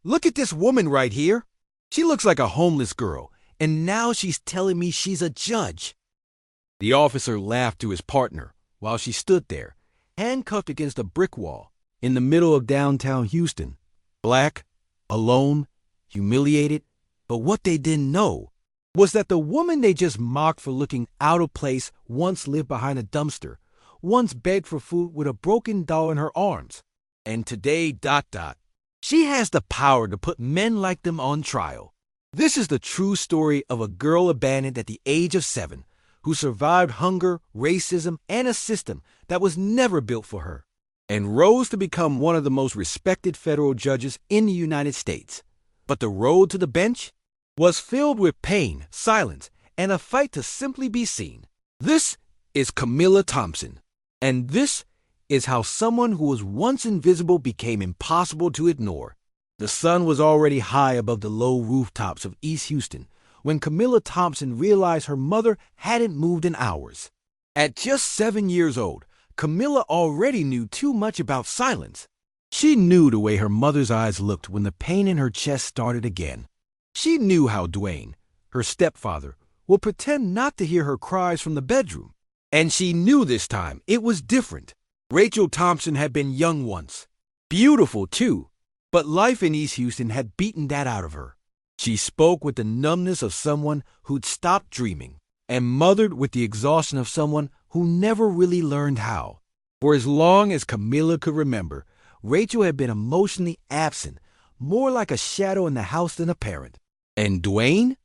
Look at this woman right here. She looks like a homeless girl, and now she's telling me she's a judge." The officer laughed to his partner while she stood there, handcuffed against a brick wall in the middle of downtown Houston, black, alone, humiliated. But what they didn't know was that the woman they just mocked for looking out of place once lived behind a dumpster, once begged for food with a broken doll in her arms, and today, she has the power to put men like them on trial. This is the true story of a girl abandoned at the age of 7 who survived hunger, racism, and a system that was never built for her, and rose to become one of the most respected federal judges in the United States. But the road to the bench was filled with pain, silence, and a fight to simply be seen. This is Camilla Thompson, and this is how someone who was once invisible became impossible to ignore. The sun was already high above the low rooftops of East Houston when Camilla Thompson realized her mother hadn't moved in hours. At just 7 years old, Camilla already knew too much about silence. She knew the way her mother's eyes looked when the pain in her chest started again. She knew how Dwayne, her stepfather, would pretend not to hear her cries from the bedroom. And she knew this time it was different. Rachel Thompson had been young once. Beautiful, too. But life in East Houston had beaten that out of her. She spoke with the numbness of someone who'd stopped dreaming, and mothered with the exhaustion of someone who never really learned how. For as long as Camilla could remember, Rachel had been emotionally absent, more like a shadow in the house than a parent. And Dwayne?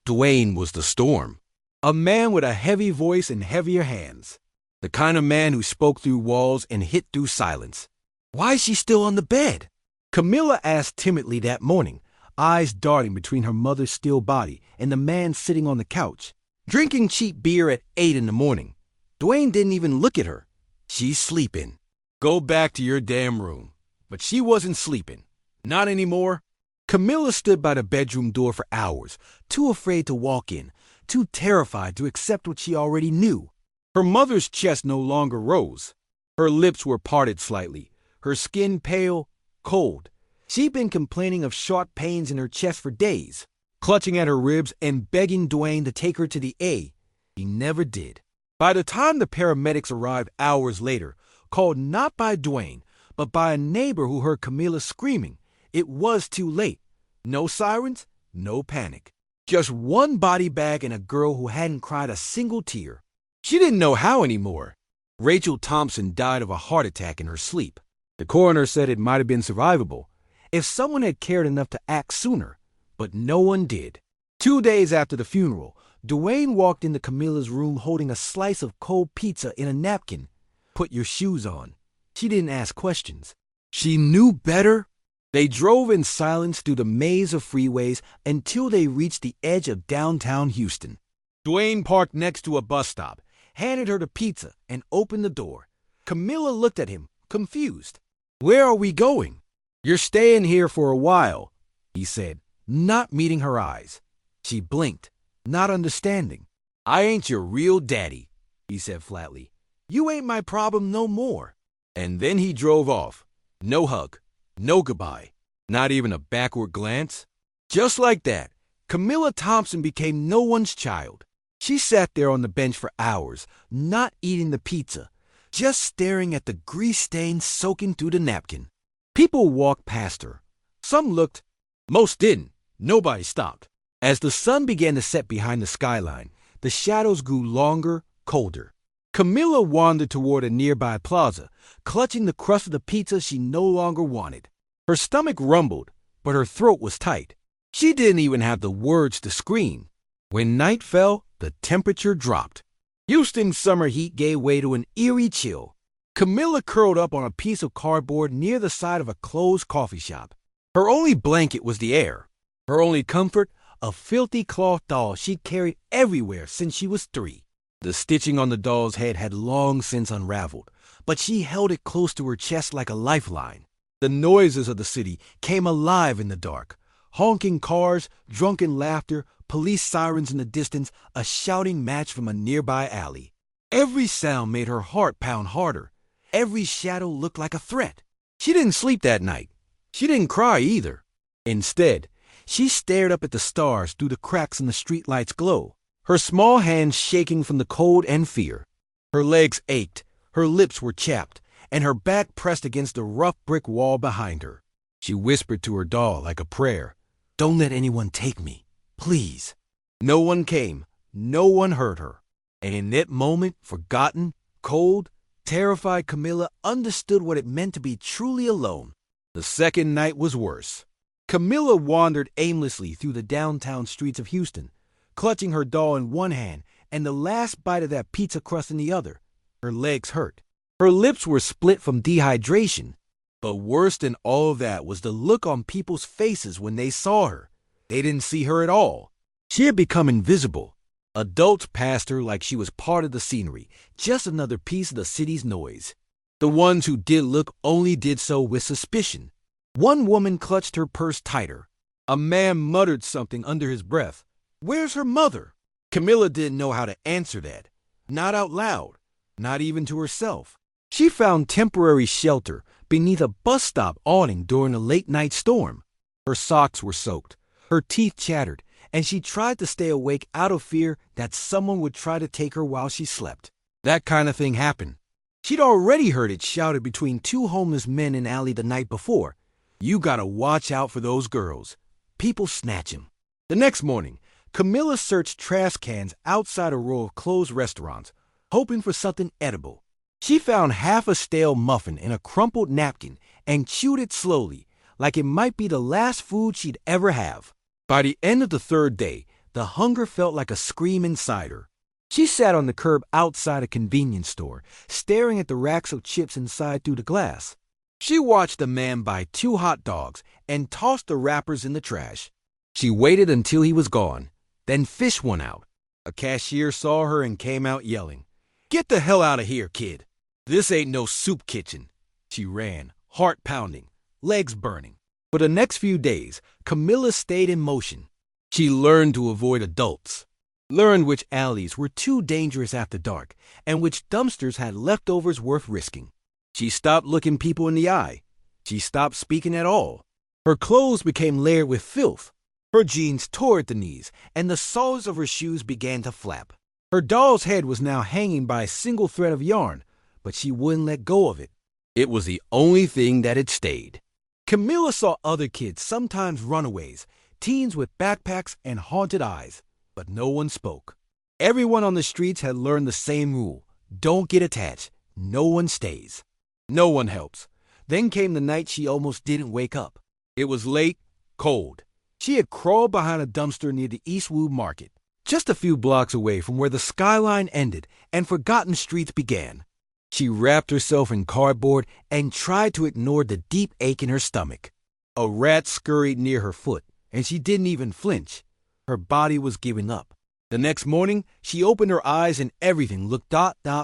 Dwayne was the storm. A man with a heavy voice and heavier hands. The kind of man who spoke through walls and hit through silence. "Why is she still on the bed?" Camilla asked timidly that morning, eyes darting between her mother's still body and the man sitting on the couch, drinking cheap beer at 8 in the morning. Dwayne didn't even look at her. "She's sleeping. Go back to your damn room." But she wasn't sleeping. Not anymore. Camilla stood by the bedroom door for hours, too afraid to walk in, too terrified to accept what she already knew. Her mother's chest no longer rose. Her lips were parted slightly, her skin pale, cold. She'd been complaining of sharp pains in her chest for days, clutching at her ribs and begging Dwayne to take her to the A. He never did. By the time the paramedics arrived hours later, called not by Dwayne, but by a neighbor who heard Camilla screaming, it was too late. No sirens, no panic. Just one body bag and a girl who hadn't cried a single tear. She didn't know how anymore. Rachel Thompson died of a heart attack in her sleep. The coroner said it might have been survivable if someone had cared enough to act sooner, but no one did. 2 days after the funeral, Dwayne walked into Camilla's room holding a slice of cold pizza in a napkin. "Put your shoes on." She didn't ask questions. She knew better. They drove in silence through the maze of freeways until they reached the edge of downtown Houston. Dwayne parked next to a bus stop, handed her the pizza, and opened the door. Camilla looked at him, confused. "Where are we going?" "You're staying here for a while," he said, not meeting her eyes. She blinked, not understanding. "I ain't your real daddy," he said flatly. "You ain't my problem no more." And then he drove off. No hug, no goodbye, not even a backward glance. Just like that, Camilla Thompson became no one's child. She sat there on the bench for hours, not eating the pizza, just staring at the grease stains soaking through the napkin. People walked past her. Some looked. Most didn't. Nobody stopped. As the sun began to set behind the skyline, the shadows grew longer, colder. Camilla wandered toward a nearby plaza, clutching the crust of the pizza she no longer wanted. Her stomach rumbled, but her throat was tight. She didn't even have the words to scream. When night fell, the temperature dropped. Houston's summer heat gave way to an eerie chill. Camilla curled up on a piece of cardboard near the side of a closed coffee shop. Her only blanket was the air. Her only comfort, a filthy cloth doll she'd carried everywhere since she was 3. The stitching on the doll's head had long since unraveled, but she held it close to her chest like a lifeline. The noises of the city came alive in the dark. Honking cars, drunken laughter, police sirens in the distance, a shouting match from a nearby alley. Every sound made her heart pound harder. Every shadow looked like a threat. She didn't sleep that night. She didn't cry either. Instead, she stared up at the stars through the cracks in the streetlight's glow, her small hands shaking from the cold and fear. Her legs ached, her lips were chapped, and her back pressed against the rough brick wall behind her. She whispered to her doll like a prayer, "Don't let anyone take me, please." No one came, no one heard her. And in that moment, forgotten, cold, terrified Camilla understood what it meant to be truly alone. The second night was worse. Camilla wandered aimlessly through the downtown streets of Houston, clutching her doll in one hand and the last bite of that pizza crust in the other. Her legs hurt. Her lips were split from dehydration. But worse than all of that was the look on people's faces when they saw her. They didn't see her at all. She had become invisible. Adults passed her like she was part of the scenery, just another piece of the city's noise. The ones who did look only did so with suspicion. One woman clutched her purse tighter. A man muttered something under his breath. "Where's her mother?" Camilla didn't know how to answer that. Not out loud. Not even to herself. She found temporary shelter beneath a bus stop awning during a late-night storm. Her socks were soaked. Her teeth chattered, and she tried to stay awake out of fear that someone would try to take her while she slept. That kind of thing happened. She'd already heard it shouted between two homeless men in an alley the night before. "You gotta watch out for those girls. People snatch 'em." The next morning, Camilla searched trash cans outside a row of closed restaurants, hoping for something edible. She found half a stale muffin in a crumpled napkin and chewed it slowly, like it might be the last food she'd ever have. By the end of the third day, the hunger felt like a scream inside her. She sat on the curb outside a convenience store, staring at the racks of chips inside through the glass. She watched a man buy 2 hot dogs and toss the wrappers in the trash. She waited until he was gone, then fished one out. A cashier saw her and came out yelling, "Get the hell out of here, kid. This ain't no soup kitchen." She ran, heart pounding, legs burning. For the next few days, Camilla stayed in motion. She learned to avoid adults, learned which alleys were too dangerous after dark, and which dumpsters had leftovers worth risking. She stopped looking people in the eye. She stopped speaking at all. Her clothes became layered with filth. Her jeans tore at the knees, and the soles of her shoes began to flap. Her doll's head was now hanging by a single thread of yarn, but she wouldn't let go of it. It was the only thing that had stayed. Camilla saw other kids, sometimes runaways, teens with backpacks and haunted eyes, but no one spoke. Everyone on the streets had learned the same rule: don't get attached. No one stays. No one helps. Then came the night she almost didn't wake up. It was late, cold. She had crawled behind a dumpster near the Eastwood Market, just a few blocks away from where the skyline ended and forgotten streets began. She wrapped herself in cardboard and tried to ignore the deep ache in her stomach. A rat scurried near her foot, and she didn't even flinch. Her body was giving up. The next morning, she opened her eyes and everything looked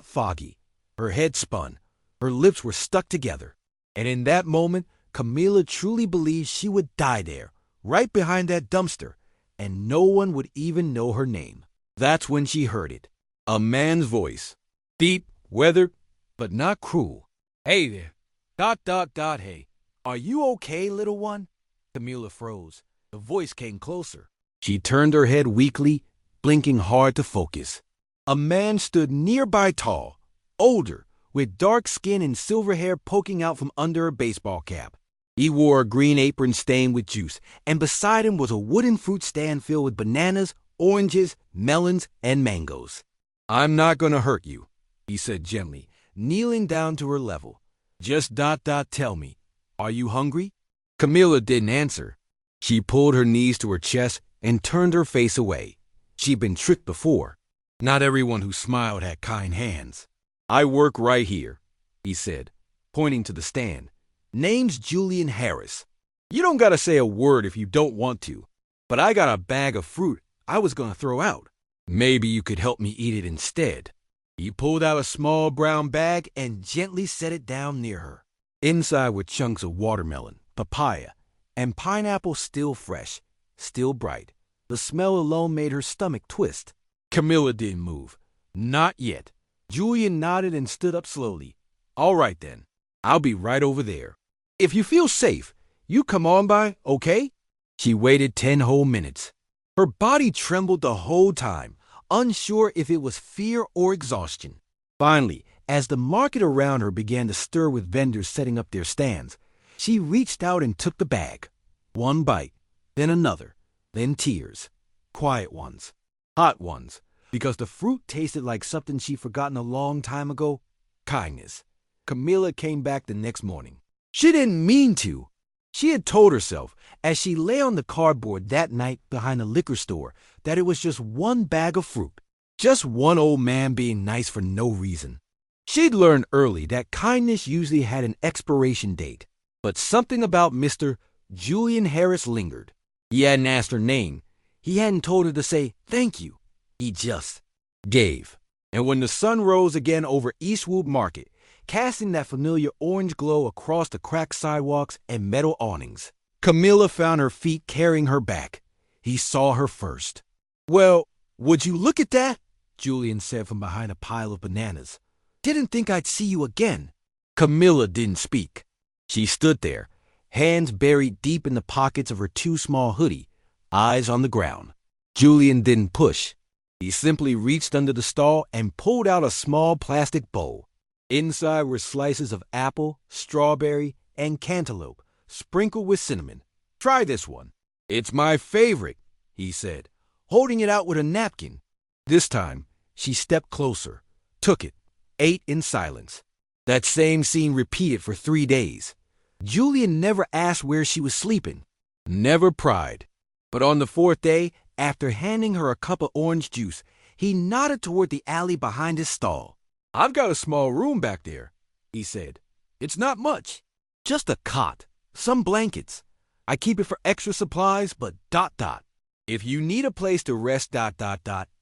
foggy. Her head spun. Her lips were stuck together. And in that moment, Camilla truly believed she would die there, right behind that dumpster, and no one would even know her name. That's when she heard it. A man's voice. Deep, weathered, but not cruel. "Hey there. Hey. Are you okay, little one?" Camilla froze. The voice came closer. She turned her head weakly, blinking hard to focus. A man stood nearby, tall, older, with dark skin and silver hair poking out from under a baseball cap. He wore a green apron stained with juice, and beside him was a wooden fruit stand filled with bananas, oranges, melons, and mangoes. "I'm not going to hurt you," he said gently, kneeling down to her level. "Just tell me, are you hungry?" Camilla didn't answer. She pulled her knees to her chest and turned her face away. She'd been tricked before. Not everyone who smiled had kind hands. "I work right here," he said, pointing to the stand. "Name's Julian Harris. You don't gotta say a word if you don't want to, but I got a bag of fruit I was gonna throw out. Maybe you could help me eat it instead." He pulled out a small brown bag and gently set it down near her. Inside were chunks of watermelon, papaya, and pineapple still fresh, still bright. The smell alone made her stomach twist. Camilla didn't move. Not yet. Julian nodded and stood up slowly. "All right then. I'll be right over there. If you feel safe, you come on by, okay?" She waited 10 whole minutes. Her body trembled the whole time, unsure if it was fear or exhaustion. Finally, as the market around her began to stir with vendors setting up their stands, she reached out and took the bag. One bite, then another, then tears. Quiet ones, hot ones, because the fruit tasted like something she'd forgotten a long time ago. Kindness. Camilla came back the next morning. She didn't mean to. She had told herself, as she lay on the cardboard that night behind the liquor store, that it was just one bag of fruit. Just one old man being nice for no reason. She'd learned early that kindness usually had an expiration date, but something about Mr. Julian Harris lingered. He hadn't asked her name. He hadn't told her to say thank you. He just gave. And when the sun rose again over Eastwood Market, casting that familiar orange glow across the cracked sidewalks and metal awnings, Camilla found her feet carrying her back. He saw her first. "Well, would you look at that?" Julian said from behind a pile of bananas. "Didn't think I'd see you again." Camilla didn't speak. She stood there, hands buried deep in the pockets of her too small hoodie, eyes on the ground. Julian didn't push. He simply reached under the stall and pulled out a small plastic bowl. Inside were slices of apple, strawberry, and cantaloupe, sprinkled with cinnamon. "Try this one. It's my favorite," he said, holding it out with a napkin. This time, she stepped closer, took it, ate in silence. That same scene repeated for 3 days. Julian never asked where she was sleeping, never pried. But on the 4th day, after handing her a cup of orange juice, he nodded toward the alley behind his stall. "I've got a small room back there," he said. "It's not much. Just a cot, some blankets. I keep it for extra supplies, but ... If you need a place to rest ...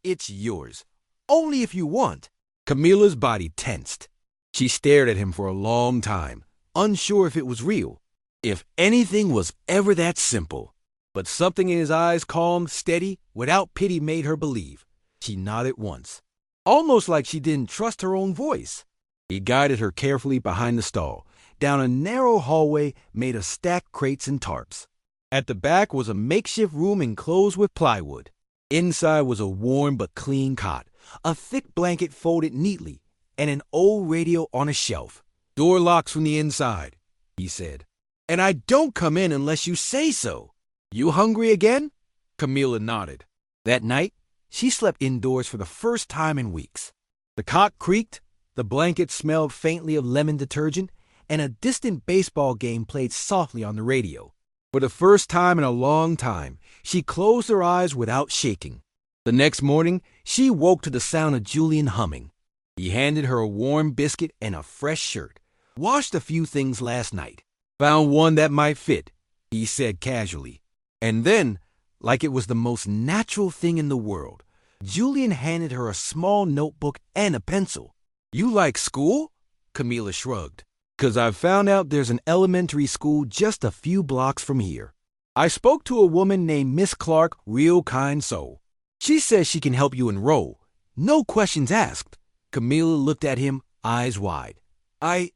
it's yours. Only if you want." Camilla's body tensed. She stared at him for a long time, unsure if it was real, if anything was ever that simple. But something in his eyes, calm, steady, without pity, made her believe. She nodded once, almost like she didn't trust her own voice. He guided her carefully behind the stall, down a narrow hallway made of stacked crates and tarps. At the back was a makeshift room enclosed with plywood. Inside was a warm but clean cot, a thick blanket folded neatly, and an old radio on a shelf. "Door locks from the inside," he said. "And I don't come in unless you say so." "You hungry again?" Camilla nodded. That night, she slept indoors for the first time in weeks. The cot creaked, the blanket smelled faintly of lemon detergent, and a distant baseball game played softly on the radio. For the first time in a long time, she closed her eyes without shaking. The next morning, she woke to the sound of Julian humming. He handed her a warm biscuit and a fresh shirt. "Washed a few things last night. Found one that might fit," he said casually. And then, like it was the most natural thing in the world, Julian handed her a small notebook and a pencil. "You like school?" Camilla shrugged. "'Cause I've found out there's an elementary school just a few blocks from here. I spoke to a woman named Miss Clark, real kind soul. She says she can help you enroll. No questions asked." Camilla looked at him, eyes wide. I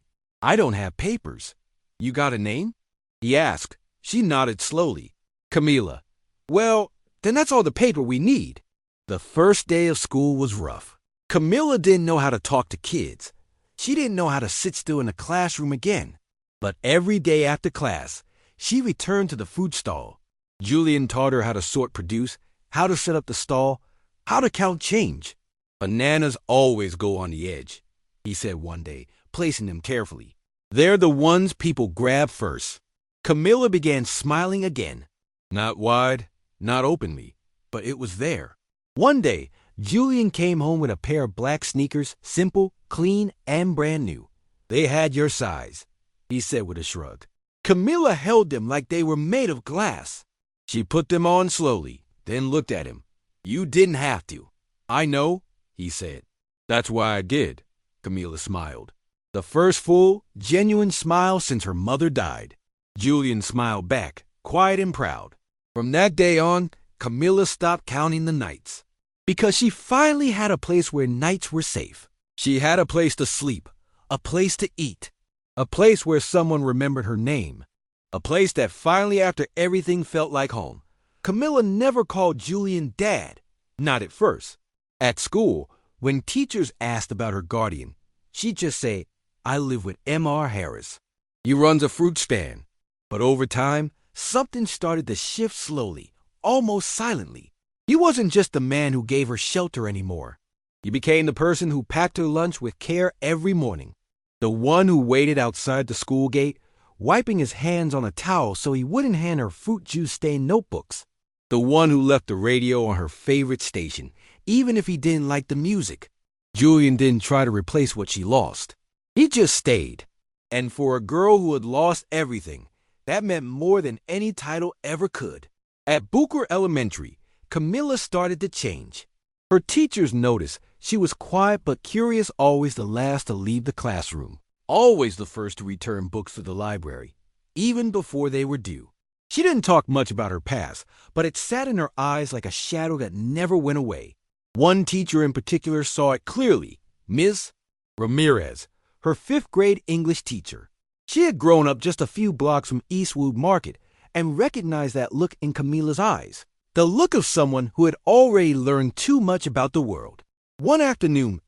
don't have papers." "You got a name?" he asked. She nodded slowly. "Camilla. Well, then that's all the paper we need." The first day of school was rough. Camilla didn't know how to talk to kids. She didn't know how to sit still in a classroom again. But every day after class, she returned to the fruit stall. Julian taught her how to sort produce, how to set up the stall, how to count change. "Bananas always go on the edge," he said one day, placing them carefully. "They're the ones people grab first." Camilla began smiling again. Not wide, not openly, but it was there. One day, Julian came home with a pair of black sneakers, simple, clean, and brand new. "They had your size," he said with a shrug. Camilla held them like they were made of glass. She put them on slowly, then looked at him. "You didn't have to." "I know," he said. "That's why I did," Camilla smiled. The first full, genuine smile since her mother died. Julian smiled back, quiet and proud. From that day on, Camilla stopped counting the nights. Because she finally had a place where nights were safe. She had a place to sleep, a place to eat, a place where someone remembered her name. A place that finally, after everything, felt like home. Camilla never called Julian Dad, not at first. At school, when teachers asked about her guardian, she'd just say, I live with M.R. Harris. He runs a fruit stand. But over time, something started to shift slowly, almost silently. He wasn't just the man who gave her shelter anymore. He became the person who packed her lunch with care every morning. The one who waited outside the school gate, wiping his hands on a towel so he wouldn't hand her fruit juice-stained notebooks. The one who left the radio on her favorite station, even if he didn't like the music. Julian didn't try to replace what she lost. He just stayed. And for a girl who had lost everything, that meant more than any title ever could. At Booker Elementary, Camilla started to change. Her teachers noticed she was quiet but curious, always the last to leave the classroom, always the first to return books to the library, even before they were due. She didn't talk much about her past, but it sat in her eyes like a shadow that never went away. One teacher in particular saw it clearly, Ms. Ramirez, her fifth-grade English teacher. She had grown up just a few blocks from Eastwood Market and recognized that look in Camilla's eyes, the look of someone who had already learned too much about the world. One afternoon,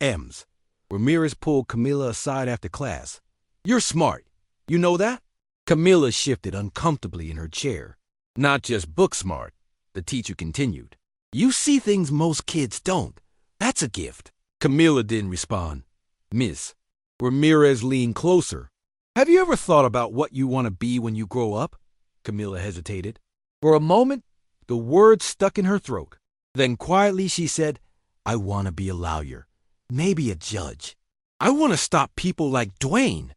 Ramirez pulled Camilla aside after class. You're smart. You know that? Camilla shifted uncomfortably in her chair. Not just book smart, the teacher continued. You see things most kids don't. That's a gift. Camilla didn't respond. Miss. Ramirez leaned closer. Have you ever thought about what you want to be when you grow up? Camilla hesitated. For a moment, the words stuck in her throat. Then quietly she said, I want to be a lawyer, maybe a judge. I want to stop people like Dwayne.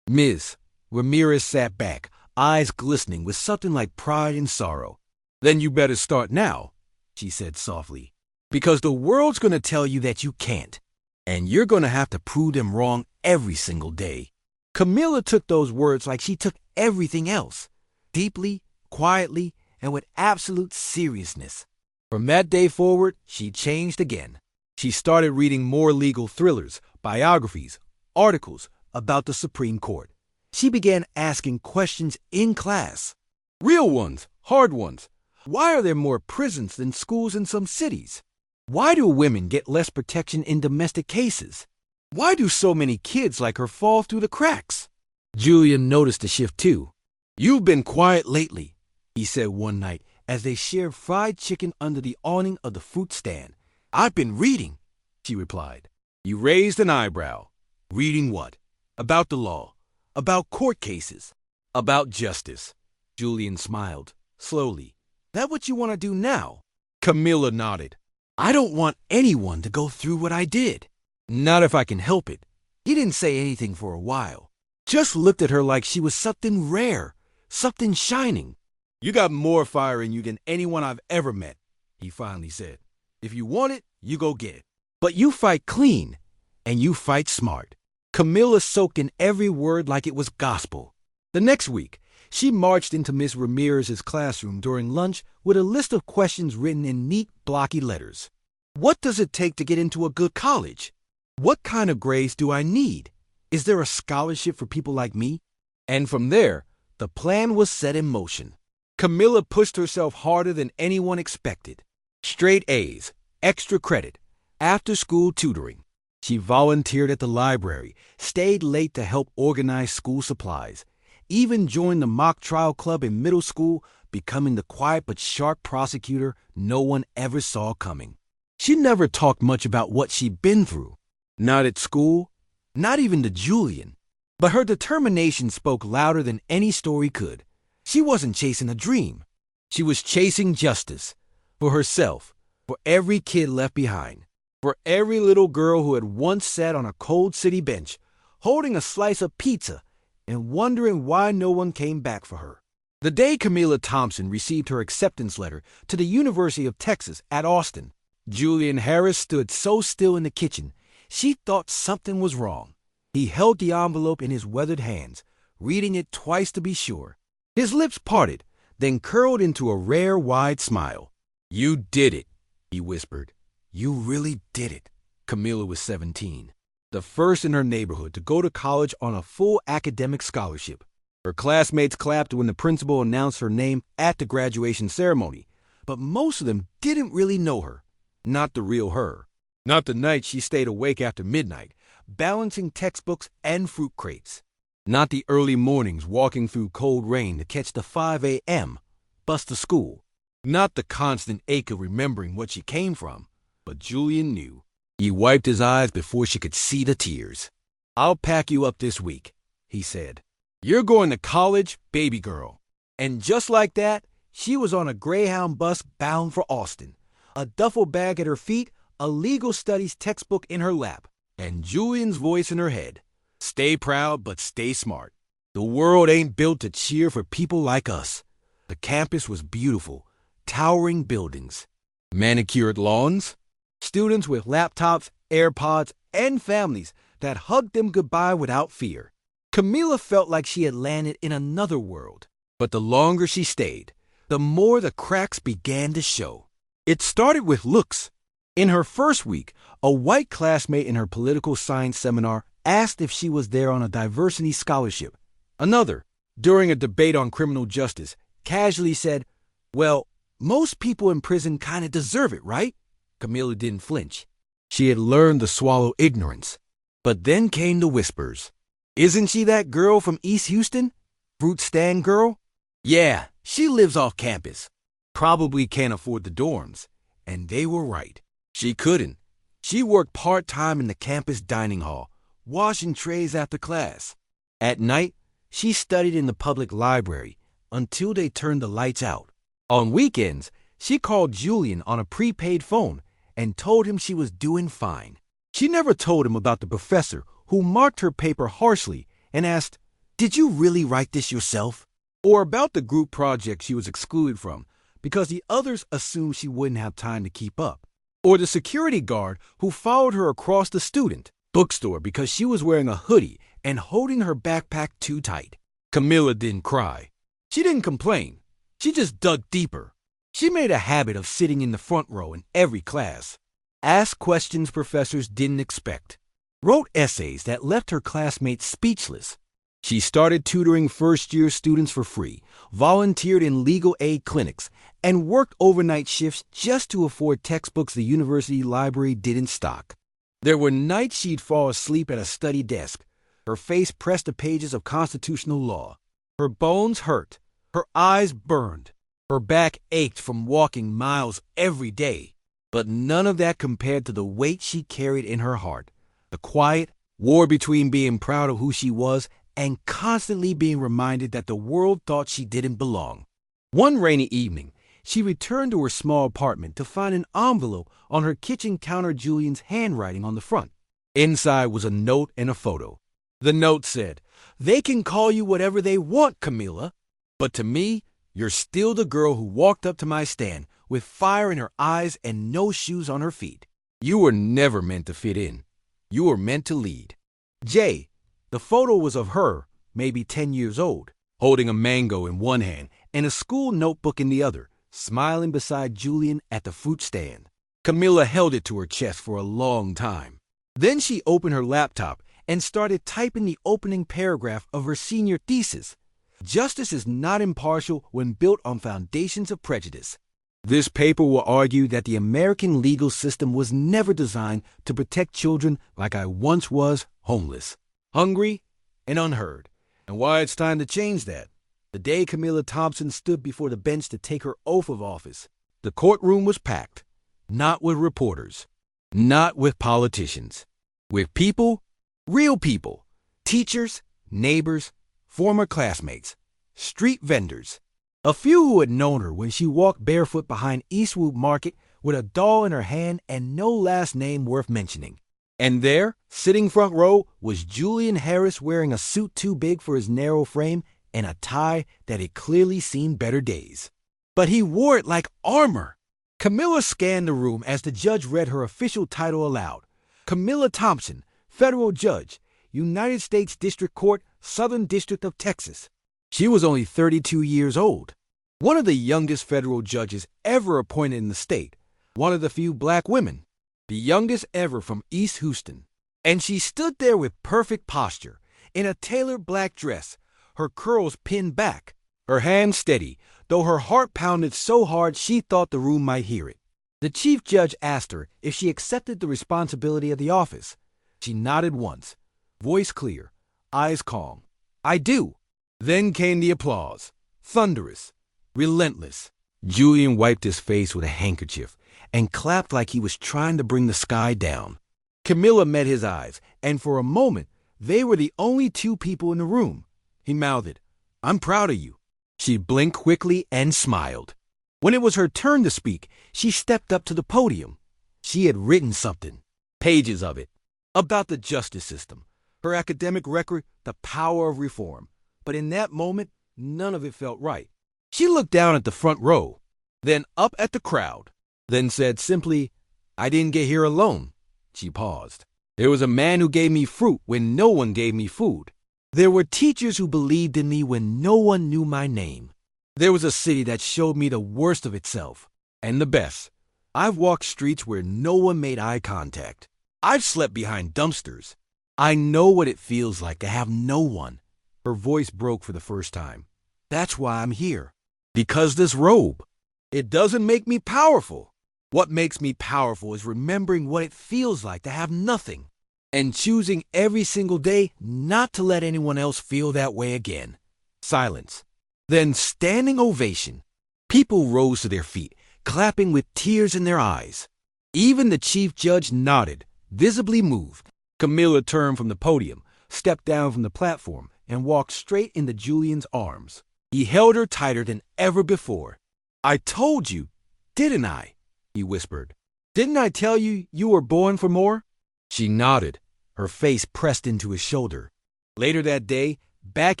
Ms. Ramirez sat back, eyes glistening with something like pride and sorrow. Then you better start now, she said softly, because the world's going to tell you that you can't, and you're going to have to prove them wrong every single day. Camilla took those words like she took everything else, deeply, quietly, and with absolute seriousness. From that day forward, she changed again. She started reading more legal thrillers, biographies, articles about the Supreme Court. She began asking questions in class. Real ones, hard ones. Why are there more prisons than schools in some cities? Why do women get less protection in domestic cases? Why do so many kids like her fall through the cracks? Julian noticed the shift too. You've been quiet lately, he said one night as they shared fried chicken under the awning of the fruit stand. I've been reading, she replied. You raised an eyebrow. Reading what? About the law. About court cases. About justice. Julian smiled, slowly. That what you want to do now? Camilla nodded. I don't want anyone to go through what I did. Not if I can help it. He didn't say anything for a while. Just looked at her like she was something rare, something shining. You got more fire in you than anyone I've ever met, he finally said. If you want it, you go get it. But you fight clean, and you fight smart. Camilla soaked in every word like it was gospel. The next week, she marched into Miss Ramirez's classroom during lunch with a list of questions written in neat, blocky letters. What does it take to get into a good college? What kind of grades do I need? Is there a scholarship for people like me? And from there, the plan was set in motion. Camilla pushed herself harder than anyone expected. Straight A's, extra credit, after-school tutoring. She volunteered at the library, stayed late to help organize school supplies, even joined the mock trial club in middle school, becoming the quiet but sharp prosecutor no one ever saw coming. She never talked much about what she'd been through. Not at school, not even to Julian. But her determination spoke louder than any story could. She wasn't chasing a dream. She was chasing justice. For herself, for every kid left behind, for every little girl who had once sat on a cold city bench, holding a slice of pizza and wondering why no one came back for her. The day Camilla Thompson received her acceptance letter to the University of Texas at Austin, Julian Harris stood so still in the kitchen, she thought something was wrong. He held the envelope in his weathered hands, reading it twice to be sure. His lips parted, then curled into a rare, wide smile. You did it, he whispered. You really did it. Camilla was 17, the first in her neighborhood to go to college on a full academic scholarship. Her classmates clapped when the principal announced her name at the graduation ceremony, but most of them didn't really know her. Not the real her. Not the night she stayed awake after midnight, balancing textbooks and fruit crates. Not the early mornings walking through cold rain to catch the 5 a.m. bus to school. Not the constant ache of remembering what she came from. But Julian knew. He wiped his eyes before she could see the tears. "I'll pack you up this week," he said. "You're going to college, baby girl." And just like that, she was on a Greyhound bus bound for Austin, a duffel bag at her feet, a legal studies textbook in her lap, and Julian's voice in her head. "Stay proud, but stay smart. The world ain't built to cheer for people like us." The campus was beautiful, towering buildings, manicured lawns, students with laptops, AirPods, and families that hugged them goodbye without fear. Camila felt like she had landed in another world. But the longer she stayed, the more the cracks began to show. It started with looks. In her first week, a white classmate in her political science seminar asked if she was there on a diversity scholarship. Another, during a debate on criminal justice, casually said, "Well, most people in prison kind of deserve it, right?" Camila didn't flinch. She had learned to swallow ignorance. But then came the whispers. "Isn't she that girl from East Houston? Fruit stand girl? Yeah, she lives off campus. Probably can't afford the dorms." And they were right. She couldn't. She worked part-time in the campus dining hall, washing trays after class. At night, she studied in the public library until they turned the lights out. On weekends, she called Julian on a prepaid phone and told him she was doing fine. She never told him about the professor who marked her paper harshly and asked, "Did you really write this yourself?" Or about the group project she was excluded from because the others assumed she wouldn't have time to keep up. Or the security guard who followed her across the student bookstore because she was wearing a hoodie and holding her backpack too tight. Camila didn't cry. She didn't complain. She just dug deeper. She made a habit of sitting in the front row in every class. Asked questions professors didn't expect. Wrote essays that left her classmates speechless. She started tutoring first-year students for free, volunteered in legal aid clinics, and worked overnight shifts just to afford textbooks the university library didn't stock. There were nights she'd fall asleep at a study desk, her face pressed to pages of constitutional law. Her bones hurt, her eyes burned, her back ached from walking miles every day. But none of that compared to the weight she carried in her heart, the quiet war between being proud of who she was and constantly being reminded that the world thought she didn't belong. One rainy evening, she returned to her small apartment to find an envelope on her kitchen counter, Julian's handwriting on the front. Inside was a note and a photo. The note said, "They can call you whatever they want, Camila, but to me, you're still the girl who walked up to my stand with fire in her eyes and no shoes on her feet. You were never meant to fit in. You were meant to lead." Jay, the photo was of her, maybe 10 years old, holding a mango in one hand and a school notebook in the other, smiling beside Julian at the fruit stand. Camila held it to her chest for a long time. Then she opened her laptop and started typing the opening paragraph of her senior thesis. Justice is not impartial when built on foundations of prejudice. This paper will argue that the American legal system was never designed to protect children like I once was, homeless, hungry, and unheard, and why it's time to change that. The day Camila Thompson stood before the bench to take her oath of office, the courtroom was packed, not with reporters, not with politicians, with people, real people, teachers, neighbors, former classmates, street vendors, a few who had known her when she walked barefoot behind Eastwood Market with a doll in her hand and no last name worth mentioning. And there, sitting front row, was Julian Harris wearing a suit too big for his narrow frame and a tie that had clearly seen better days. But he wore it like armor. Camila scanned the room as the judge read her official title aloud. Camila Thompson, federal judge, United States District Court, Southern District of Texas. She was only 32 years old, one of the youngest federal judges ever appointed in the state, one of the few black women, the youngest ever from East Houston. And she stood there with perfect posture, in a tailored black dress, her curls pinned back, her hands steady, though her heart pounded so hard she thought the room might hear it. The chief judge asked her if she accepted the responsibility of the office. She nodded once, voice clear, eyes calm. "I do." Then came the applause, thunderous, relentless. Julian wiped his face with a handkerchief and clapped like he was trying to bring the sky down. Camilla met his eyes, and for a moment, they were the only two people in the room. He mouthed, "I'm proud of you." She blinked quickly and smiled. When it was her turn to speak, she stepped up to the podium. She had written something, pages of it, about the justice system, her academic record, the power of reform. But in that moment, none of it felt right. She looked down at the front row, then up at the crowd, then said simply, "I didn't get here alone." She paused. "There was a man who gave me fruit when no one gave me food. There were teachers who believed in me when no one knew my name. There was a city that showed me the worst of itself, and the best. I've walked streets where no one made eye contact. I've slept behind dumpsters. I know what it feels like to have no one." Her voice broke for the first time. "That's why I'm here. Because this robe, it doesn't make me powerful. What makes me powerful is remembering what it feels like to have nothing, and choosing every single day not to let anyone else feel that way again." Silence. Then standing ovation. People rose to their feet, clapping with tears in their eyes. Even the chief judge nodded, visibly moved. Camilla turned from the podium, stepped down from the platform, and walked straight into Julian's arms. He held her tighter than ever before. "I told you, didn't I?" he whispered. "Didn't I tell you you were born for more?" She nodded, her face pressed into his shoulder. Later that day, back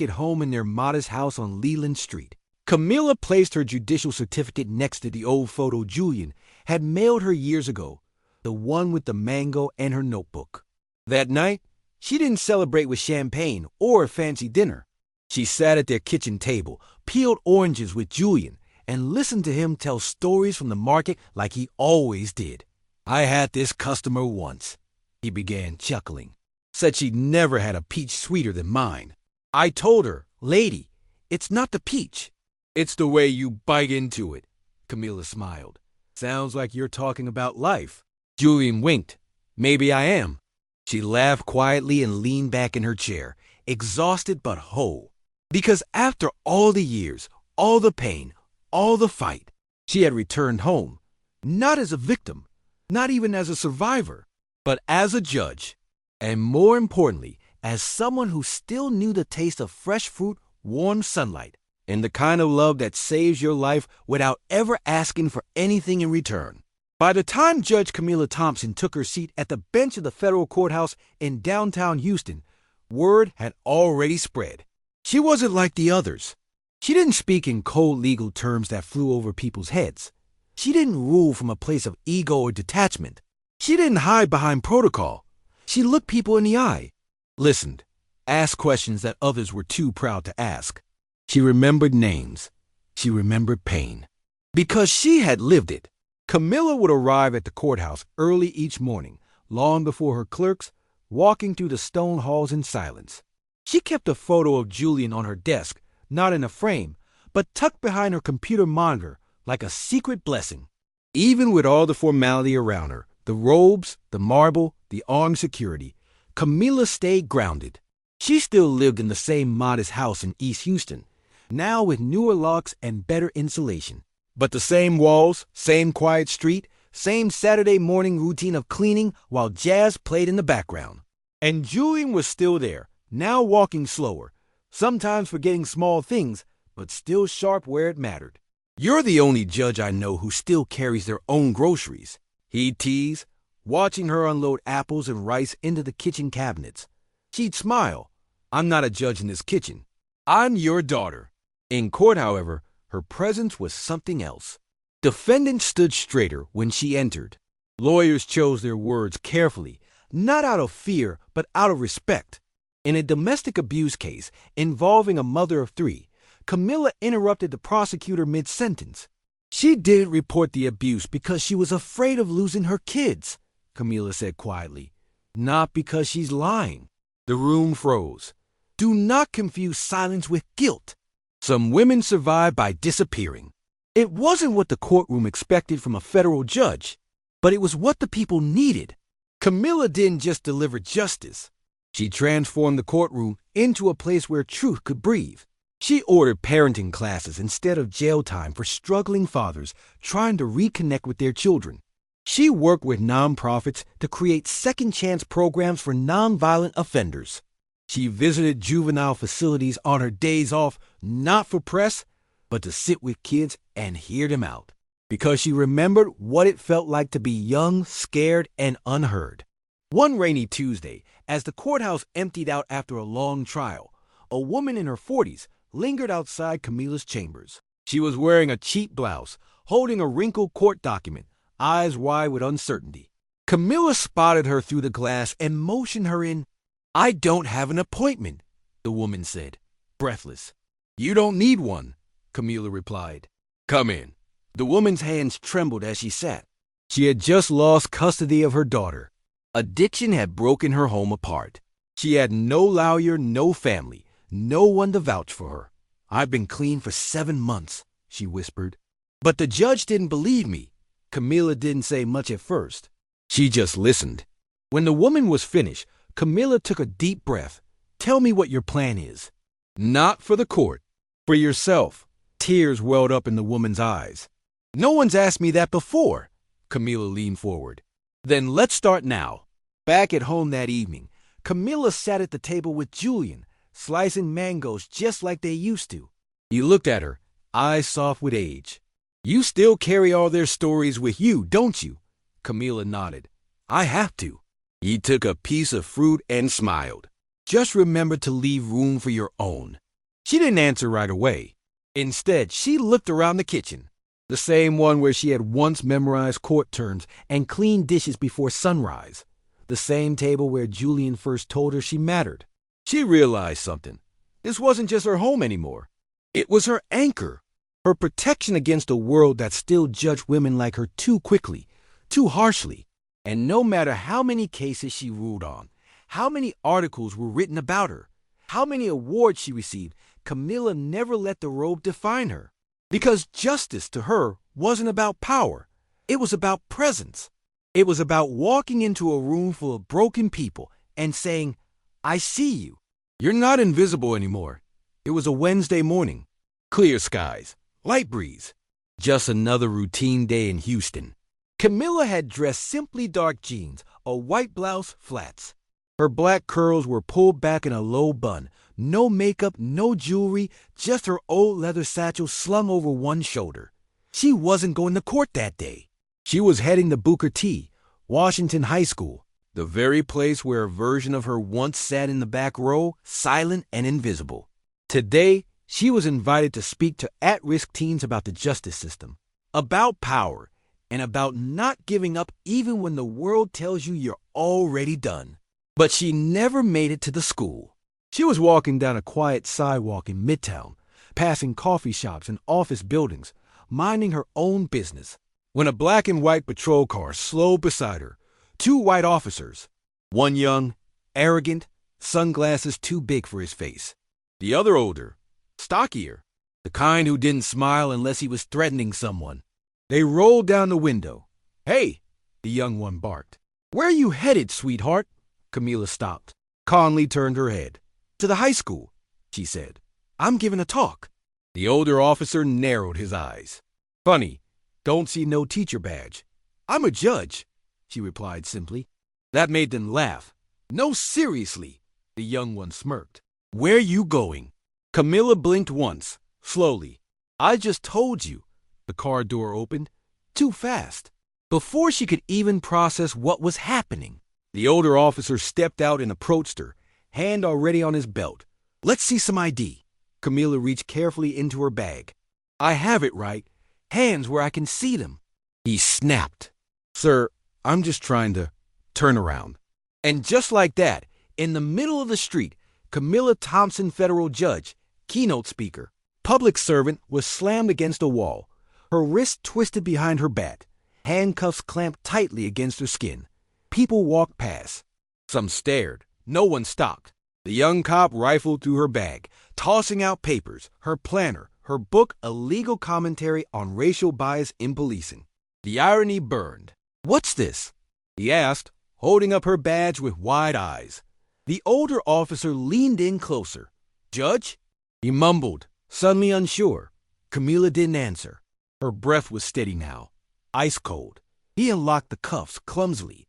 at home in their modest house on Leland Street, Camilla placed her judicial certificate next to the old photo Julian had mailed her years ago, the one with the mango and her notebook. That night, she didn't celebrate with champagne or a fancy dinner. She sat at their kitchen table, peeled oranges with Julian, and listened to him tell stories from the market like he always did. "I had this customer once," he began, chuckling. "Said she'd never had a peach sweeter than mine. I told her, 'Lady, it's not the peach. It's the way you bite into it.'" Camilla smiled. "Sounds like you're talking about life." Julian winked. "Maybe I am." She laughed quietly and leaned back in her chair, exhausted but whole. Because after all the years, all the pain, all the fight, she had returned home, not as a victim, not even as a survivor, but as a judge, and more importantly, as someone who still knew the taste of fresh fruit, warm sunlight, and the kind of love that saves your life without ever asking for anything in return. By the time Judge Camilla Thompson took her seat at the bench of the federal courthouse in downtown Houston, word had already spread. She wasn't like the others. She didn't speak in cold legal terms that flew over people's heads. She didn't rule from a place of ego or detachment. She didn't hide behind protocol. She looked people in the eye, listened, asked questions that others were too proud to ask. She remembered names. She remembered pain. Because she had lived it. Camilla would arrive at the courthouse early each morning, long before her clerks, walking through the stone halls in silence. She kept a photo of Julian on her desk, not in a frame, but tucked behind her computer monitor like a secret blessing. Even with all the formality around her, the robes, the marble, the armed security, Camilla stayed grounded. She still lived in the same modest house in East Houston, now with newer locks and better insulation. But the same walls, same quiet street, same Saturday morning routine of cleaning while jazz played in the background. And Julian was still there, now walking slower, sometimes forgetting small things, but still sharp where it mattered. "You're the only judge I know who still carries their own groceries," he'd tease, watching her unload apples and rice into the kitchen cabinets. She'd smile. "I'm not a judge in this kitchen. I'm your daughter." In court, however, her presence was something else. Defendants stood straighter when she entered. Lawyers chose their words carefully, not out of fear, but out of respect. In a domestic abuse case involving a mother of three, Camilla interrupted the prosecutor mid-sentence. "She didn't report the abuse because she was afraid of losing her kids," Camilla said quietly. "Not because she's lying." The room froze. Do not confuse silence with guilt. Some women survive by disappearing. It wasn't what the courtroom expected from a federal judge, but it was what the people needed. Camilla didn't just deliver justice. She transformed the courtroom into a place where truth could breathe. She ordered parenting classes instead of jail time for struggling fathers trying to reconnect with their children. She worked with nonprofits to create second-chance programs for nonviolent offenders. She visited juvenile facilities on her days off, not for press, but to sit with kids and hear them out, because she remembered what it felt like to be young, scared, and unheard. One rainy Tuesday, as the courthouse emptied out after a long trial, a woman in her 40s lingered outside Camilla's chambers. She was wearing a cheap blouse, holding a wrinkled court document, eyes wide with uncertainty. Camilla spotted her through the glass and motioned her in. "I don't have an appointment," the woman said, breathless. "You don't need one," Camilla replied. "Come in." The woman's hands trembled as she sat. She had just lost custody of her daughter. Addiction had broken her home apart. She had no lawyer, no family, no one to vouch for her. "I've been clean for 7 months," she whispered. But the judge didn't believe me. Camilla didn't say much at first. She just listened. When the woman was finished, Camilla took a deep breath. "Tell me what your plan is." "Not for the court. For yourself." Tears welled up in the woman's eyes. "No one's asked me that before." Camilla leaned forward. "Then let's start now." Back at home that evening, Camilla sat at the table with Julian, slicing mangoes just like they used to. He looked at her, eyes soft with age. "You still carry all their stories with you, don't you?" Camilla nodded. "I have to." He took a piece of fruit and smiled. "Just remember to leave room for your own." She didn't answer right away. Instead, she looked around the kitchen, the same one where she had once memorized court terms and cleaned dishes before sunrise, the same table where Julian first told her she mattered. She realized something. This wasn't just her home anymore. It was her anchor, her protection against a world that still judged women like her too quickly, too harshly. And no matter how many cases she ruled on, how many articles were written about her, how many awards she received, Camilla never let the robe define her. Because justice to her wasn't about power. It was about presence. It was about walking into a room full of broken people and saying, "I see you. You're not invisible anymore." It was a Wednesday morning. Clear skies, light breeze. Just another routine day in Houston. Camilla had dressed simply dark jeans, a white blouse, flats. Her black curls were pulled back in a low bun. No makeup, no jewelry, just her old leather satchel slung over one shoulder. She wasn't going to court that day. She was heading to Booker T, Washington High School, the very place where a version of her once sat in the back row, silent and invisible. Today, she was invited to speak to at-risk teens about the justice system, about power, and about not giving up even when the world tells you you're already done. But she never made it to the school. She was walking down a quiet sidewalk in Midtown, passing coffee shops and office buildings, minding her own business, when a black and white patrol car slowed beside her. 2 white officers, one young, arrogant, sunglasses too big for his face. The other older, stockier, the kind who didn't smile unless he was threatening someone. They rolled down the window. "Hey," the young one barked. "Where are you headed, sweetheart?" Camilla stopped, calmly turned her head. "To the high school," she said. "I'm giving a talk." The older officer narrowed his eyes. "Funny, don't see no teacher badge." "I'm a judge," she replied simply. That made them laugh. "No, seriously," the young one smirked. "Where you going?" Camilla blinked once, slowly. "I just told you." The car door opened. Too fast. Before she could even process what was happening, the older officer stepped out and approached her, hand already on his belt. "Let's see some ID." Camilla reached carefully into her bag. "I have it right. Hands where I can see them." He snapped. "Sir, I'm just trying to turn around." And just like that, in the middle of the street, Camilla Thompson, federal judge, keynote speaker, public servant, was slammed against a wall, her wrist twisted behind her back, handcuffs clamped tightly against her skin. People walked past. Some stared. No one stopped. The young cop rifled through her bag, tossing out papers, her planner, her book, A Legal Commentary on Racial Bias in Policing. The irony burned. "What's this?" he asked, holding up her badge with wide eyes. The older officer leaned in closer. "Judge?" he mumbled, suddenly unsure. Camila didn't answer. Her breath was steady now, ice cold. He unlocked the cuffs clumsily.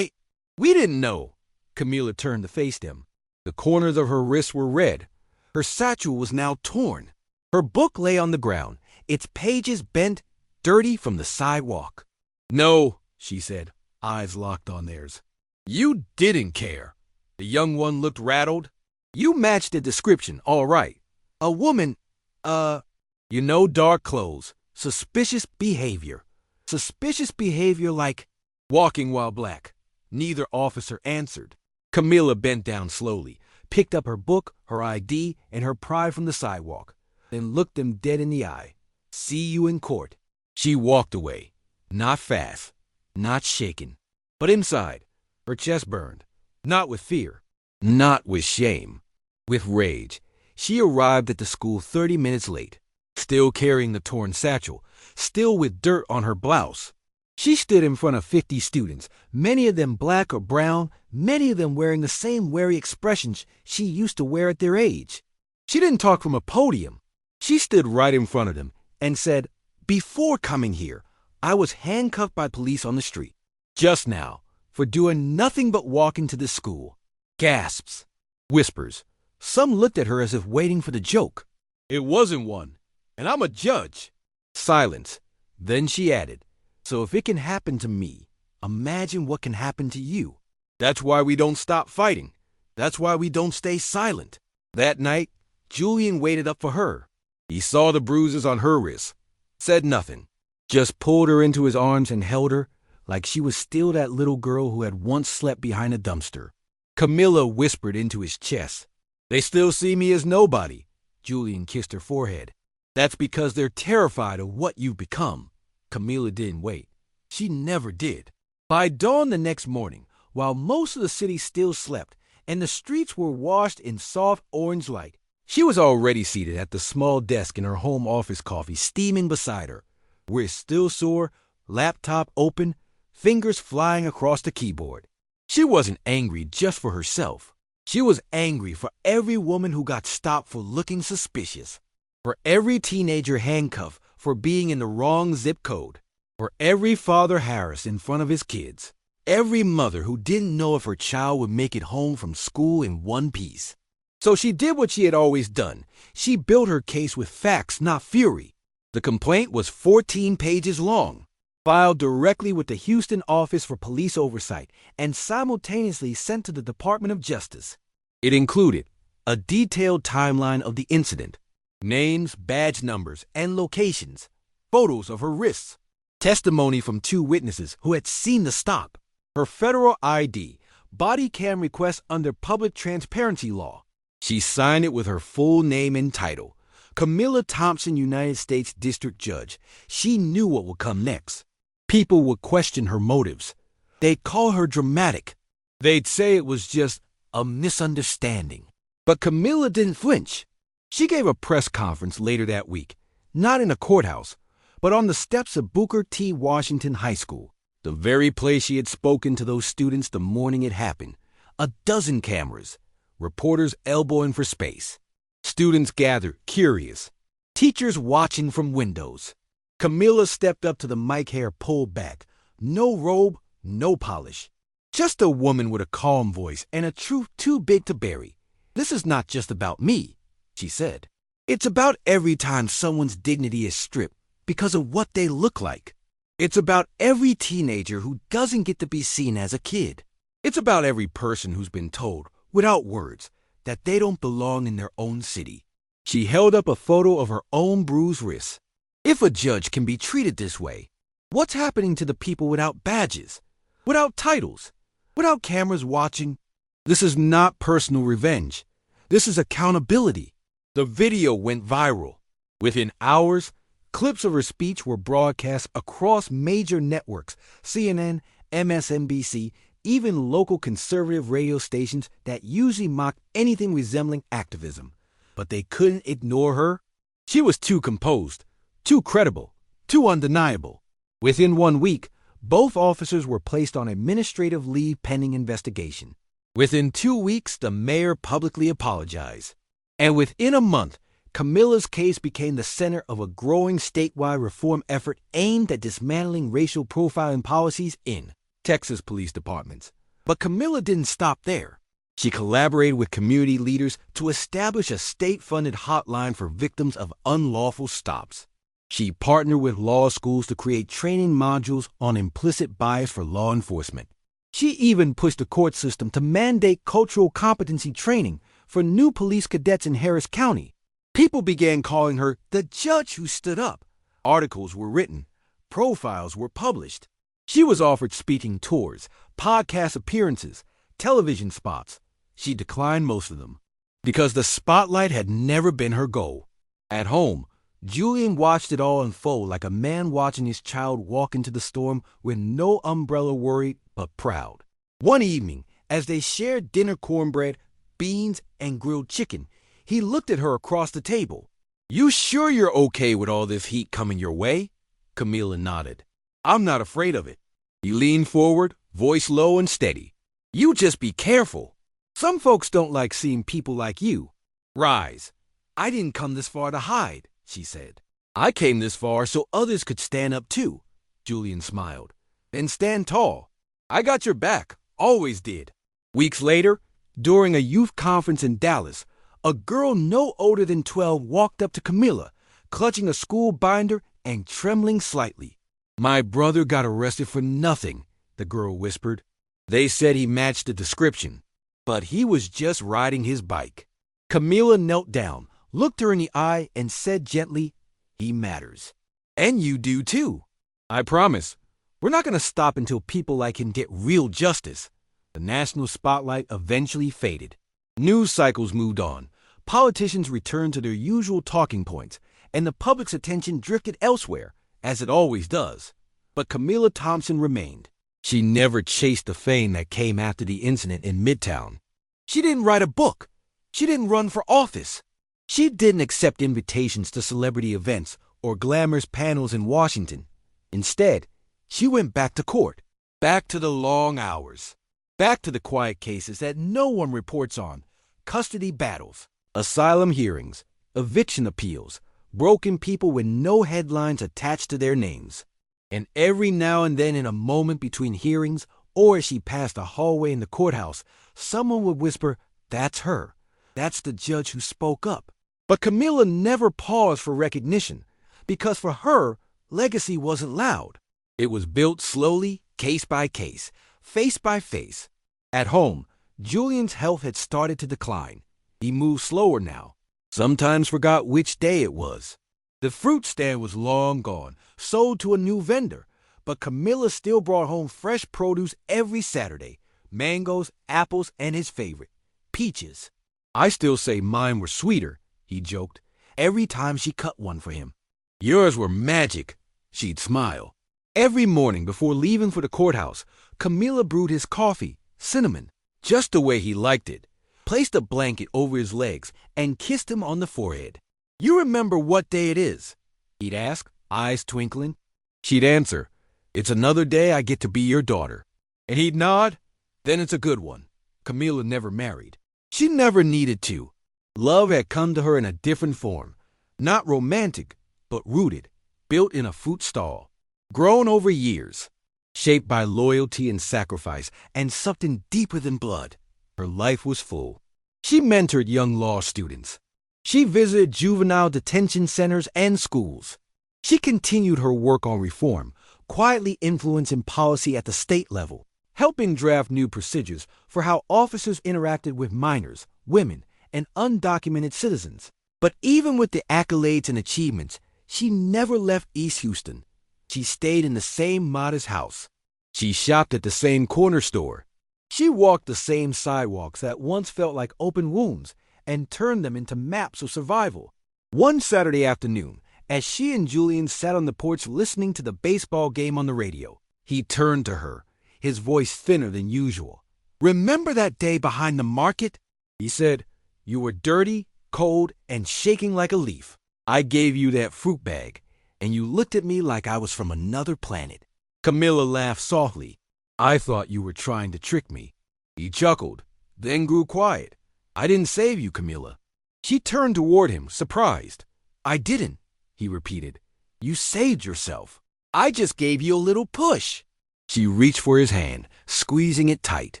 We didn't know." Camila turned to face them. The corners of her wrists were red. Her satchel was now torn. Her book lay on the ground, its pages bent, dirty from the sidewalk. "No," she said, eyes locked on theirs. "You didn't care." The young one looked rattled. "You matched the description, all right. A woman, dark clothes, suspicious behavior. Suspicious behavior like walking while black." Neither officer answered. Camila bent down slowly, picked up her book, her ID, and her pride from the sidewalk, then looked them dead in the eye. "See you in court." She walked away, not fast, not shaken, but inside, her chest burned, not with fear, not with shame, with rage. She arrived at the school 30 minutes late, still carrying the torn satchel, still with dirt on her blouse. She stood in front of 50 students, many of them black or brown, many of them wearing the same wary expressions she used to wear at their age. She didn't talk from a podium. She stood right in front of them and said, "Before coming here, I was handcuffed by police on the street. Just now, for doing nothing but walking to this school." Gasps. Whispers. Some looked at her as if waiting for the joke. "It wasn't one, and I'm a judge." Silence. Then she added, "So if it can happen to me, imagine what can happen to you. That's why we don't stop fighting. That's why we don't stay silent." That night, Julian waited up for her. He saw the bruises on her wrists, said nothing, just pulled her into his arms and held her like she was still that little girl who had once slept behind a dumpster. Camila whispered into his chest, "They still see me as nobody." Julian kissed her forehead. "That's because they're terrified of what you've become." Camila didn't wait. She never did. By dawn the next morning, while most of the city still slept and the streets were washed in soft orange light, she was already seated at the small desk in her home office, coffee steaming beside her, wrist still sore, laptop open, fingers flying across the keyboard. She wasn't angry just for herself. She was angry for every woman who got stopped for looking suspicious, for every teenager handcuffed for being in the wrong zip code, for every father harassed in front of his kids, every mother who didn't know if her child would make it home from school in one piece. So she did what she had always done. She built her case with facts, not fury. The complaint was 14 pages long, filed directly with the Houston Office for Police Oversight and simultaneously sent to the Department of Justice. It included a detailed timeline of the incident, names, badge numbers, and locations, photos of her wrists, testimony from 2 witnesses who had seen the stop, her federal ID, body cam request under public transparency law. She signed it with her full name and title, Camila Thompson, United States District Judge. She knew what would come next. People would question her motives. They'd call her dramatic. They'd say it was just a misunderstanding. But Camila didn't flinch. She gave a press conference later that week, not in a courthouse, but on the steps of Booker T. Washington High School, the very place she had spoken to those students the morning it happened. A dozen cameras, reporters elbowing for space. Students gathered, curious. Teachers watching from windows. Camila stepped up to the mic, hair pulled back. No robe, no polish. Just a woman with a calm voice and a truth too big to bury. "This is not just about me," she said. "It's about every time someone's dignity is stripped because of what they look like. It's about every teenager who doesn't get to be seen as a kid. It's about every person who's been told, without words, that they don't belong in their own city." She held up a photo of her own bruised wrists. If a judge can be treated this way, what's happening to the people without badges, without titles, without cameras watching? This is not personal revenge. This is accountability. The video went viral. Within hours, clips of her speech were broadcast across major networks: CNN, MSNBC, even local conservative radio stations that usually mocked anything resembling activism. But they couldn't ignore her. She was too composed, too credible, too undeniable. Within 1 week, both officers were placed on administrative leave pending investigation. Within 2 weeks, the mayor publicly apologized. And within a month, Camilla's case became the center of a growing statewide reform effort aimed at dismantling racial profiling policies in Texas police departments. But Camilla didn't stop there. She collaborated with community leaders to establish a state-funded hotline for victims of unlawful stops. She partnered with law schools to create training modules on implicit bias for law enforcement. She even pushed the court system to mandate cultural competency training for new police cadets in Harris County. People began calling her the judge who stood up. Articles were written. Profiles were published. She was offered speaking tours, podcast appearances, television spots. She declined most of them because the spotlight had never been her goal. At home, Julian watched it all unfold like a man watching his child walk into the storm with no umbrella worried but proud. One evening, as they shared dinner cornbread, beans, and grilled chicken, he looked at her across the table. "You sure you're okay with all this heat coming your way?" Camilla nodded. "I'm not afraid of it." He leaned forward, voice low and steady. "You just be careful. Some folks don't like seeing people like you rise." "I didn't come this far to hide," she said. "I came this far so others could stand up too." Julian smiled. "Then stand tall. I got your back, always did." Weeks later, during a youth conference in Dallas, a girl no older than 12 walked up to Camilla, clutching a school binder and trembling slightly. "My brother got arrested for nothing," the girl whispered. "They said he matched the description, but he was just riding his bike." Camilla knelt down, looked her in the eye, and said gently, "He matters. And you do too. I promise, we're not going to stop until people like him get real justice." The national spotlight eventually faded. News cycles moved on. Politicians returned to their usual talking points, and the public's attention drifted elsewhere, as it always does. But Camilla Thompson remained. She never chased the fame that came after the incident in Midtown. She didn't write a book. She didn't run for office. She didn't accept invitations to celebrity events or glamorous panels in Washington. Instead, she went back to court, back to the long hours, back to the quiet cases that no one reports on, custody battles, asylum hearings, eviction appeals, broken people with no headlines attached to their names. And every now and then, in a moment between hearings or as she passed a hallway in the courthouse, someone would whisper, "That's her. That's the judge who spoke up." But Camilla never paused for recognition, because for her, legacy wasn't loud. It was built slowly, case by case, face by face. At home, Julian's health had started to decline. He moved slower now, sometimes forgot which day it was. The fruit stand was long gone, sold to a new vendor, but Camilla still brought home fresh produce every Saturday, mangoes, apples, and his favorite, peaches. "I still say mine were sweeter," he joked, every time she cut one for him. "Yours were magic," she'd smile. Every morning before leaving for the courthouse, Camilla brewed his coffee, cinnamon, just the way he liked it, placed a blanket over his legs, and kissed him on the forehead. "You remember what day it is?" he'd ask, eyes twinkling. She'd answer, "It's another day I get to be your daughter." And he'd nod, "Then it's a good one." Camilla never married. She never needed to. Love had come to her in a different form, not romantic, but rooted, built in a fruit stall, grown over years, shaped by loyalty and sacrifice, and something deeper than blood. Her life was full. She mentored young law students. She visited juvenile detention centers and schools. She continued her work on reform, quietly influencing policy at the state level, helping draft new procedures for how officers interacted with minors, women, and undocumented citizens. But even with the accolades and achievements, she never left East Houston. She stayed in the same modest house. She shopped at the same corner store. She walked the same sidewalks that once felt like open wounds and turned them into maps of survival. One Saturday afternoon, as she and Julian sat on the porch listening to the baseball game on the radio, he turned to her, his voice thinner than usual. "Remember that day behind the market?" he said. "You were dirty, cold, and shaking like a leaf. I gave you that fruit bag, and you looked at me like I was from another planet." Camilla laughed softly. "I thought you were trying to trick me." He chuckled, then grew quiet. "I didn't save you, Camilla." She turned toward him, surprised. "I didn't," he repeated. "You saved yourself. I just gave you a little push." She reached for his hand, squeezing it tight.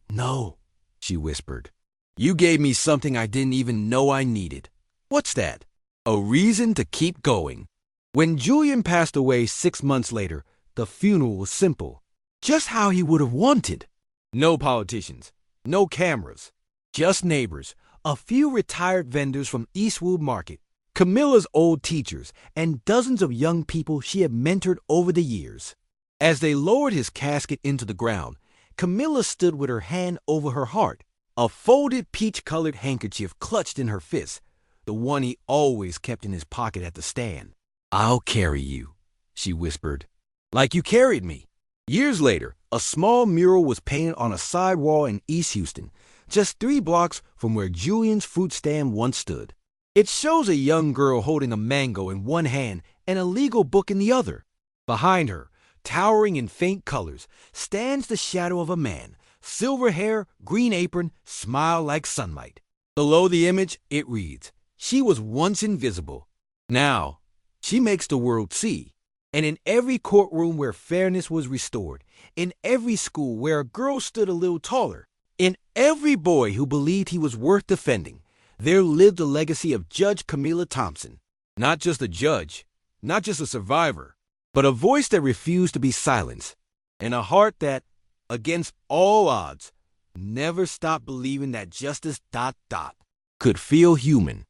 "No," she whispered. "You gave me something I didn't even know I needed." "What's that?" "A reason to keep going." When Julian passed away 6 months later, the funeral was simple, just how he would have wanted. No politicians, no cameras, just neighbors, a few retired vendors from Eastwood Market, Camilla's old teachers, and dozens of young people she had mentored over the years. As they lowered his casket into the ground, Camilla stood with her hand over her heart, a folded peach-colored handkerchief clutched in her fist, the one he always kept in his pocket at the stand. "I'll carry you," she whispered, "like you carried me." Years later, a small mural was painted on a side wall in East Houston, just 3 blocks from where Julian's fruit stand once stood. It shows a young girl holding a mango in one hand and a legal book in the other. Behind her, towering in faint colors, stands the shadow of a man, silver hair, green apron, smile like sunlight. Below the image, it reads, "She was once invisible. Now, she makes the world see." And in every courtroom where fairness was restored, in every school where a girl stood a little taller, in every boy who believed he was worth defending, there lived the legacy of Judge Camilla Thompson. Not just a judge, not just a survivor, but a voice that refused to be silenced, and a heart that, against all odds, never stopped believing that justice ... could feel human.